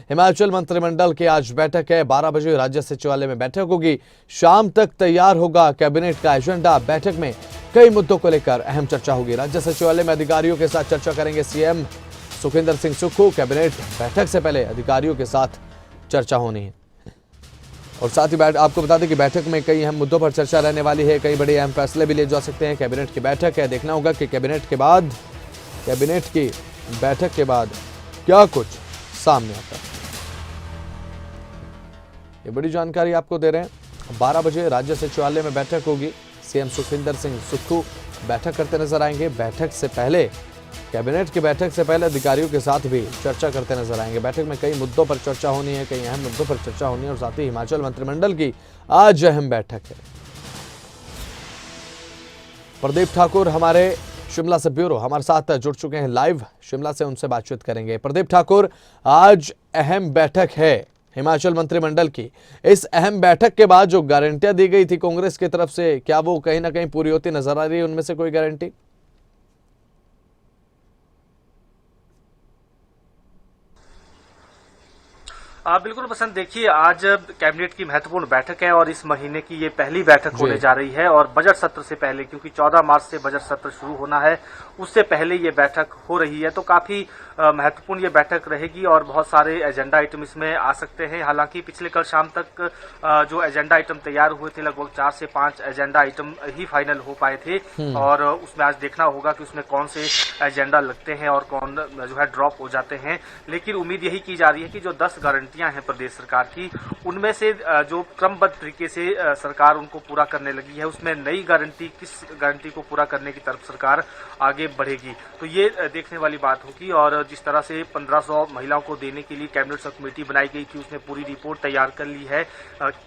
हिमाचल मंत्रिमंडल की आज बैठक है। 12 बजे राज्य सचिवालय में बैठक होगी। शाम तक तैयार होगा कैबिनेट का एजेंडा। बैठक में कई मुद्दों को लेकर अहम चर्चा होगी। राज्य सचिवालय में अधिकारियों के साथ चर्चा करेंगे सीएम सुखविंदर सिंह सुक्खू। कैबिनेट बैठक से पहले अधिकारियों के साथ चर्चा होनी है और साथ ही आपको बता दें कि बैठक में कई अहम मुद्दों पर चर्चा रहने वाली है। कई बड़े अहम फैसले भी लिए जा सकते हैं। कैबिनेट की बैठक है, देखना होगा कि कैबिनेट की बैठक के बाद क्या कुछ सामने आता है। ये बड़ी जानकारी आपको दे रहे हैं। 12 बजे राज्य सचिवालय में बैठक होगी। सीएम सुखविंदर सिंह सुक्खू बैठक करते नजर आएंगे। बैठक से पहले कैबिनेट की बैठक से पहले अधिकारियों के साथ भी चर्चा करते नजर आएंगे। बैठक में कई मुद्दों पर चर्चा होनी है, कई अहम मुद्दों पर चर्चा होनी है और साथ ही हिमाचल मंत्रिमंडल की आज अहम बैठक है। प्रदीप ठाकुर हमारे शिमला से ब्यूरो हमारे साथ जुड़ चुके हैं लाइव शिमला से, उनसे बातचीत करेंगे। प्रदीप ठाकुर, आज अहम बैठक है हिमाचल मंत्रिमंडल की। इस अहम बैठक के बाद जो गारंटियां दी गई थी कांग्रेस की तरफ से, क्या वो कहीं ना कहीं पूरी होती नजर आ रही है? उनमें से कोई गारंटी? बिल्कुल बसंत, देखिए आज कैबिनेट की महत्वपूर्ण बैठक है और इस महीने की ये पहली बैठक होने जा रही है और बजट सत्र से पहले, क्योंकि 14 मार्च से बजट सत्र शुरू होना है, उससे पहले ये बैठक हो रही है। तो काफी महत्वपूर्ण ये बैठक रहेगी और बहुत सारे एजेंडा आइटम इसमें आ सकते हैं। हालांकि पिछले कल शाम तक जो एजेंडा आइटम तैयार हुए थे, लगभग 4 से 5 एजेंडा आइटम ही फाइनल हो पाए थे और उसमें आज देखना होगा कि उसमें कौन से एजेंडा लगते हैं और कौन जो है ड्रॉप हो जाते हैं। लेकिन उम्मीद यही की जा रही है कि जो 10 गारंटियां हैं प्रदेश सरकार की, उनमें से जो क्रमबद्ध तरीके से सरकार उनको पूरा करने लगी है, उसमें नई गारंटी, किस गारंटी को पूरा करने की तरफ सरकार आगे बढ़ेगी, तो ये देखने वाली बात होगी। और जिस तरह से 1500 महिलाओं को देने के लिए कैबिनेट सब कमेटी बनाई गई थी, उसने पूरी रिपोर्ट तैयार कर ली है।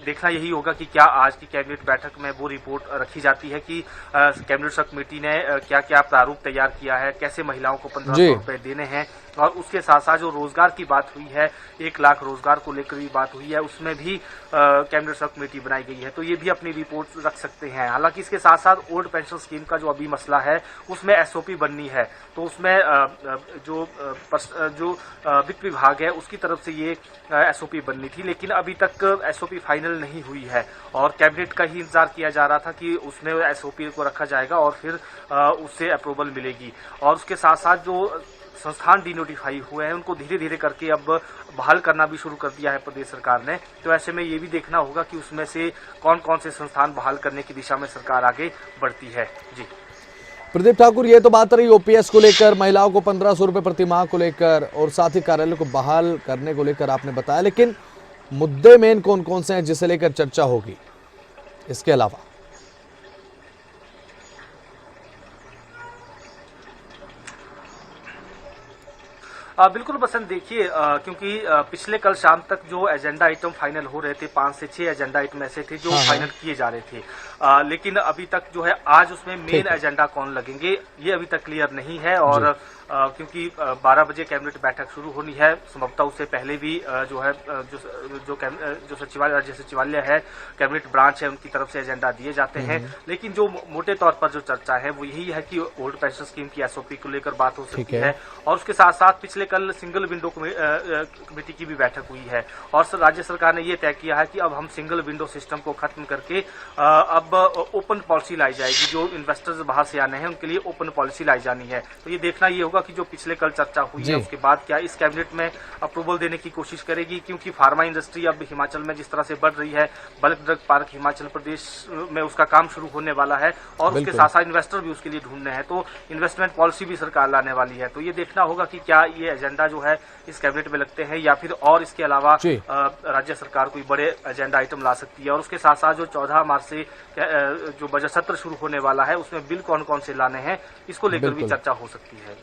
देखना यही होगा कि क्या आज की कैबिनेट बैठक में वो रिपोर्ट रखी जाती है कि कैबिनेट सब कमेटी ने क्या क्या प्रारूप तैयार किया है, कैसे महिलाओं को 1500 रुपए देने हैं। और उसके साथ साथ जो रोजगार की बात हुई है, 1 लाख रोजगार को लेकर भी बात हुई है, उसमें भी कैबिनेट सब कमेटी बनाई गई है, तो ये भी अपनी रिपोर्ट रख सकते हैं। हालांकि इसके साथ साथ ओल्ड पेंशन स्कीम का जो अभी मसला है, उसमें एसओपी बननी है, तो उसमें जो वित्त विभाग है उसकी तरफ से ये एसओपी बननी थी, लेकिन अभी तक एसओपी फाइनल नहीं हुई है और कैबिनेट का ही इंतजार किया जा रहा था कि उसमें एसओपी को रखा जाएगा और फिर उससे अप्रूवल मिलेगी। और उसके साथ साथ जो संस्थान डिनोटिफाई हुए हैं, उनको धीरे धीरे करके अब बहाल करना भी शुरू कर दिया है प्रदेश सरकार ने। तो ऐसे में ये भी देखना होगा कि उसमें से कौन कौन से संस्थान बहाल करने की दिशा में सरकार आगे बढ़ती है। जी प्रदीप ठाकुर, ये तो बात रही ओपीएस को लेकर, महिलाओं को 1500 रुपए प्रति माह को लेकर और साथ ही कार्यालय को बहाल करने को लेकर आपने बताया, लेकिन मुद्दे मेन कौन कौन से हैं जिसे लेकर चर्चा होगी इसके अलावा? बिल्कुल बसंत, देखिए क्योंकि पिछले कल शाम तक जो एजेंडा आइटम फाइनल हो रहे थे, 5 से 6 एजेंडा आइटम ऐसे थे जो फाइनल किए जा रहे थे, लेकिन अभी तक जो है आज उसमें मेन एजेंडा कौन लगेंगे ये अभी तक क्लियर नहीं है। और क्योंकि 12 बजे कैबिनेट बैठक शुरू होनी है, संभवतः उससे पहले भी जो है जो सचिवालय, राज्य सचिवालय है, कैबिनेट ब्रांच है, उनकी तरफ से एजेंडा दिए जाते हैं। लेकिन जो मोटे तौर पर जो चर्चा है वो यही है कि ओल्ड पेंशन स्कीम की एसओपी को लेकर बात हो सकती है और उसके साथ साथ पिछले कल सिंगल विंडो कमेटी की भी बैठक हुई है और राज्य सरकार ने ये तय किया है कि अब हम सिंगल विंडो सिस्टम को खत्म करके अब ओपन पॉलिसी लाई जाएगी। जो इन्वेस्टर्स बाहर से आने हैं उनके लिए ओपन पॉलिसी लाई जानी है। तो ये देखना ये होगा कि जो पिछले कल चर्चा हुई है उसके बाद क्या इस कैबिनेट में अप्रूवल देने की कोशिश करेगी, क्योंकि फार्मा इंडस्ट्री अब हिमाचल में जिस तरह से बढ़ रही है, bulk drug park Himachal Pradesh में उसका काम शुरू होने वाला है और उसके साथ साथ इन्वेस्टर भी उसके लिए ढूंढने हैं, तो इन्वेस्टमेंट पॉलिसी भी सरकार लाने वाली है। तो ये देखना होगा कि क्या ये एजेंडा जो है इस कैबिनेट में लगते हैं या फिर और इसके अलावा राज्य सरकार कोई बड़े एजेंडा आइटम ला सकती है। और उसके साथ साथ जो 14 मार्च से जो बजट सत्र शुरू होने वाला है, उसमें बिल कौन कौन से लाने हैं, इसको लेकर भी चर्चा हो सकती है।